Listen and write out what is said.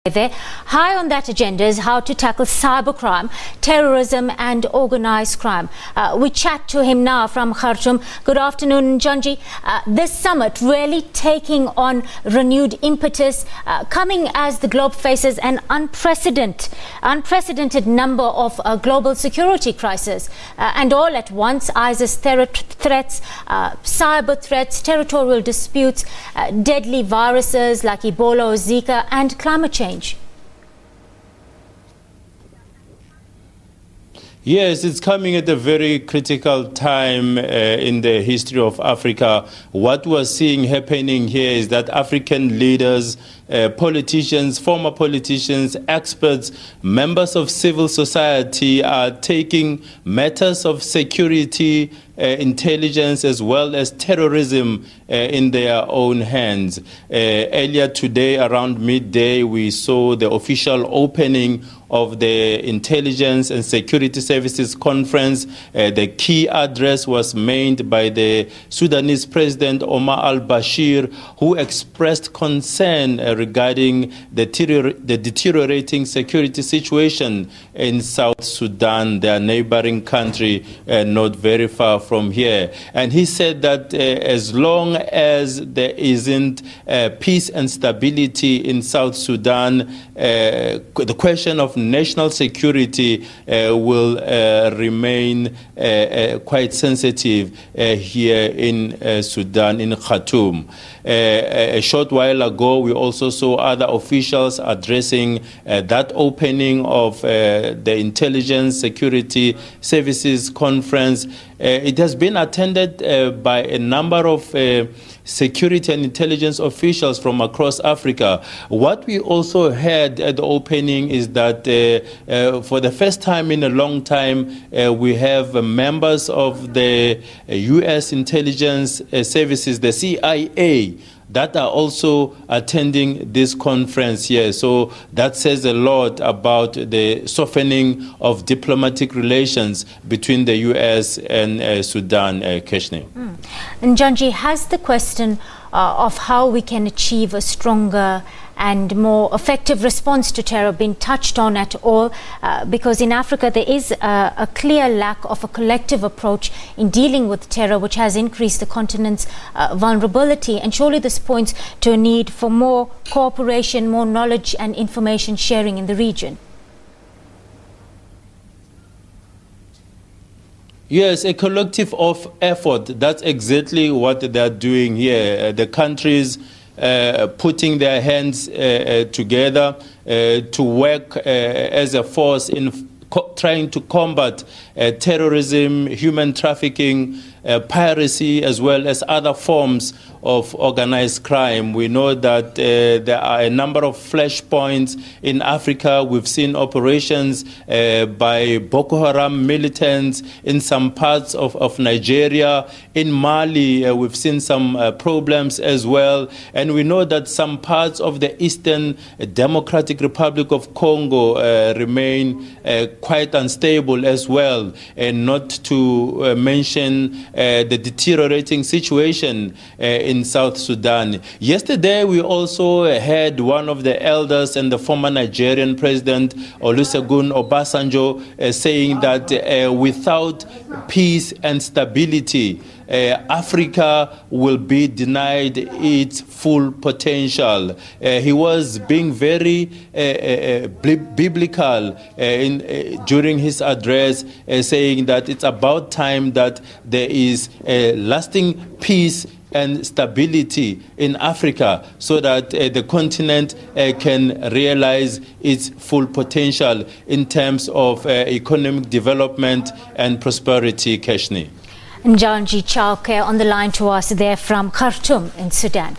There. High on that agenda is how to tackle cybercrime, terrorism and organised crime. We chat to him now from Khartoum. Good afternoon, Njanji. This summit really taking on renewed impetus, coming as the globe faces an unprecedented number of global security crises, and all at once: ISIS terror threats, cyber threats, territorial disputes, deadly viruses like Ebola or Zika, and climate change. Yes, it's coming at a very critical time in the history of Africa. What we're seeing happening here is that African leaders, politicians, former politicians, experts, members of civil society are taking matters of security, intelligence as well as terrorism in their own hands. Earlier today, around midday, we saw the official opening of the Intelligence and Security Services Conference. The key address was made by the Sudanese President Omar al-Bashir, who expressed concern regarding the deteriorating security situation in South Sudan, their neighboring country, not very far from here. And he said that as long as there isn't peace and stability in South Sudan, the question of national security will remain quite sensitive here in Sudan, in Khartoum. A short while ago, we also saw other officials addressing that opening of the Intelligence Security Services Conference. It has been attended by a number of security and intelligence officials from across Africa. What we also heard at the opening is that for the first time in a long time, we have members of the U.S. intelligence services, the CIA, that are also attending this conference here. So that says a lot about the softening of diplomatic relations between the U.S. and Sudan, Keshni. Njanji, has the question of how we can achieve a stronger and more effective response to terror been touched on at all? Because in Africa there is a clear lack of a collective approach in dealing with terror, which has increased the continent's vulnerability, and surely this points to a need for more cooperation, more knowledge and information sharing in the region. Yes, a collective of effort. That's exactly what they're doing here. The countries putting their hands together to work as a force in trying to combat terrorism, human trafficking, piracy, as well as other forms of organized crime. We know that there are a number of flashpoints in Africa. We've seen operations by Boko Haram militants in some parts of Nigeria. In Mali, we've seen some problems as well. And we know that some parts of the Eastern Democratic Republic of Congo remain quite unstable as well, and not to mention the deteriorating situation in South Sudan. Yesterday, we also had one of the elders and the former Nigerian President Olusegun Obasanjo saying that without peace and stability, Africa will be denied its full potential. He was being very biblical during his address, saying that it's about time that there is lasting peace and stability in Africa, so that the continent can realize its full potential in terms of economic development and prosperity. Keshni. Njanji Chauke on the line to us there from Khartoum in Sudan.